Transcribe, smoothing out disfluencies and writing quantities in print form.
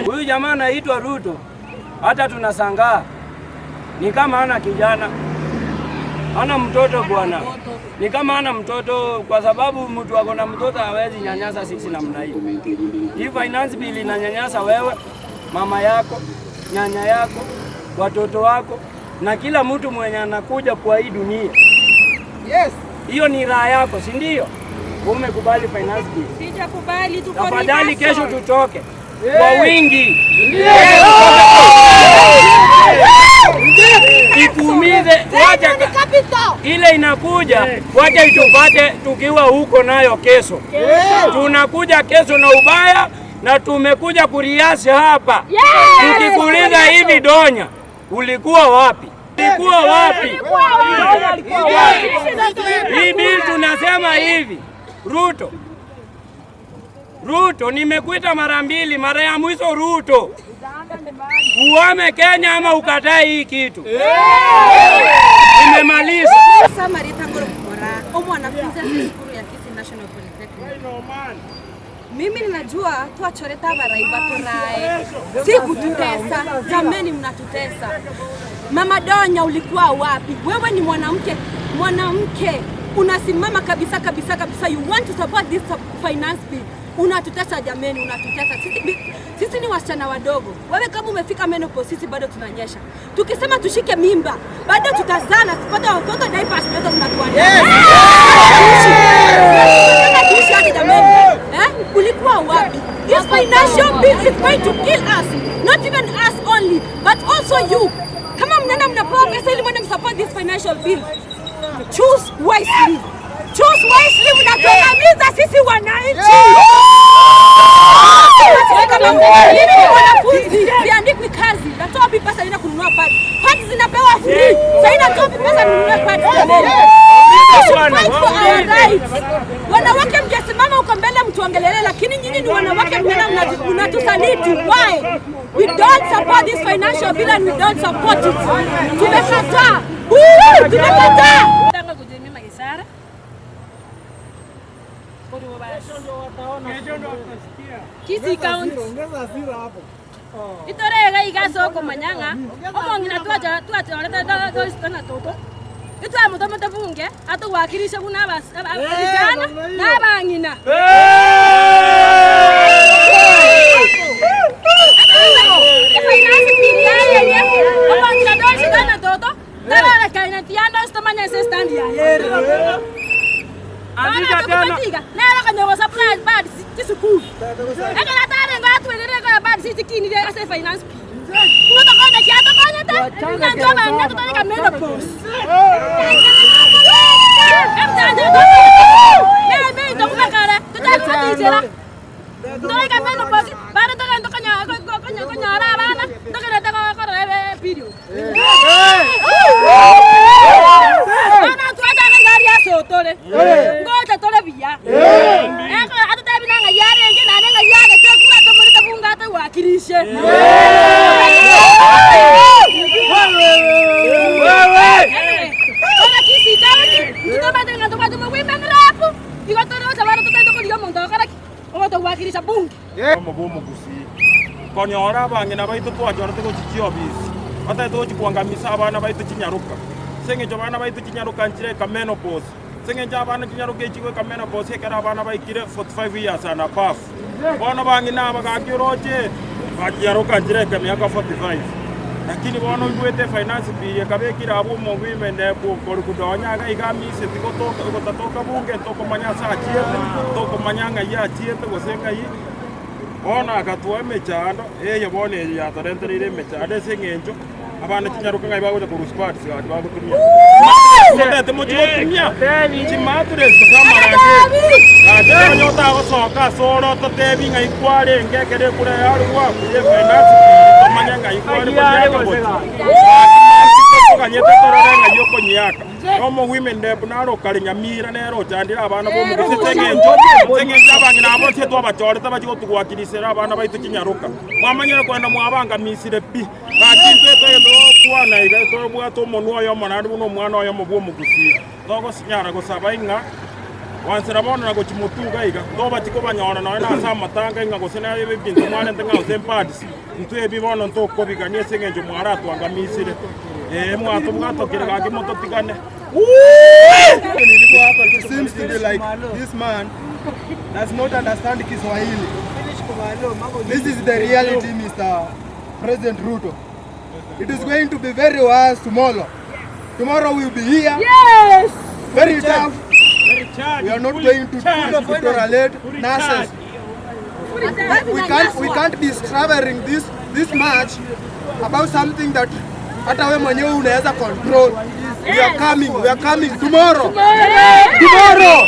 Huyu jamaa anaitwa Ruto, hata tunasangaa ni kama ana kijana, ana mtoto bwana, ni kama ana mtoto, kwa sababu mtu wako na mtoto hawezi nyanyasa sisi namna hiyo. Hii finance bill inanyanyasa wewe, mama yako, nyanya yako, watoto wako na kila mtu mwenye anakuja kwa hii dunia. Yes, hiyo ni raha yako, si ndio? Umekubali finance bill? Sijakubali, tuko tafadhali kesho tutoke kwa wingi. Ikuumize, wacha ile inakuja, wacha itupate tukiwa huko nayo kesho. Tunakuja kesho na ubaya na tumekuja kuriasi hapa. Tukikuuliza hivi, Donya, ulikuwa wapi? Ulikuwa wapi? Hii bill tunasema hivi, Ruto, nimekuita mara mbili, mara ya mwisho Ruto, uame Kenya ama ukatae hii kitu. Nimemaliza. Mimi ninajua tuachoreta baraiba tunae. Si kututesa, jameni mnatutesa. Mama Donya, ulikuwa wapi? Wewe ni mwanamke. Unasimama kabisa. You want to support this finance bill. Unatutesa jameni, unatutesa. Sisi ni wasichana wadogo. Wewe kama umefika menopause, sisi bado tunanyesha. Tukisema tushike mimba, bado tutazana, tupate watoto diapers nazo zinatuandaa. Ulikuwa wapi? This financial bill is going to kill us. Not even us only, but also you. Kama mnapewa pesa ili mwende msupport this financial bill, choose wisely. Mnatuangamiza sisi wananchi. Wanafunzi ziandikwi kazi, natoa pesa inaenda kununua pads. Pads zinapewa free. Sasa inatoa pesa kununua pads. Fight for our rights. Wanawake mjasimama uko mbele mtuongelele, lakini nyinyi ni wanawake mnatusaliti. Why? We don't support this financial bill and we don't support it. Tumekataa. Kisi count. Itorega igaso ko manyanga. Omongina tuacha na toto. Itwa mutomoto bunge atuwakirisha kuna abasijana n'abangina. Omongina doshi na toto. Tabara kaina tiando stomanya se stand ya yere. Andika tena. Nera kanyo supply bad si school. Ekala tare ngatu elere ko bad si kini de ase finance. Ngoto ko na chato ko nyata. Nanjo ba ngato tani ka menopause. Emtanje to. Nebe to ko kala. To ta ti jera. Ndoi ka menopause. Bara to kan to kanya ra bana. To ka ta ko rebe period. Ana tu ata ngari aso tole. Ngoja tole biya. Eko ata tabi na ngayare nge na ngayare te kura to muri ta bunga ta wakirishe. Ona kisi tabi. Tuto bade ngato bade mo wi menrapu. Igo to ro sabara to ta ko liyo monto kara. O to wakirisha bunga. Mo bomo kusi. Konyora bangina baitu twajora to chichio bisi. Ata to chikuangamisa abana baitu chinyaruka. Senge jobana baitu chinyaruka nchire ka menopause. Senge jabana chinyaruka chikwe ka menopause kera abana baikire 45 years and above. Bona bangina bagakiroje bakiyaruka nchire ka miaka 45. Lakini bona ngwete finance bill kabekira abo mu women ebo korukudonya ga igamise tikotoka bunge toko manyasa achie toko manyanga ya achie to gosenga yi. Bona akatwa mechando yebone ya tarentere mechande sengenjo abana kinyaruka ngai bago ku sport sigati bago tumia ndete mo tumia chimature kama range ate nyota gosoka soro to tebi ngai kware ngekere kure yaru wa kuye finance tomanya ngai kware banyaka kanyete torora ngai yoko nyaka no women ndep naro kalinyamira nero chandira abana bo mu gisengenjo abangina abo cyo twabachoreta bachigo tugwakirisera abana baitu kinyaruka mwamanyira kwenda mwabanga misire pi akintete kwana iga to bwa to monwa yo manadu no mwana yo mu mugusi togo sinyara go saba inga wansira bona na gochimutuga iga toba chiko banyora na na sa matanga inga gosena yebe bintu mwana ntenga osempadis ntu ebi bona ntoko biganie sengenjo mwara twangamisire mwato mwatokire gake moto tigane. It seems to be like this man does not understand Kiswahili. This is the reality, Mr. President Ruto. It is going to be very worse tomorrow. Tomorrow we'll be here. Yes! Very tough. We are not going to tolerate nonsense. We can't be traveling this much about something that hata wewe mwenyewe unaweza control. We are coming tomorrow. Tomorrow.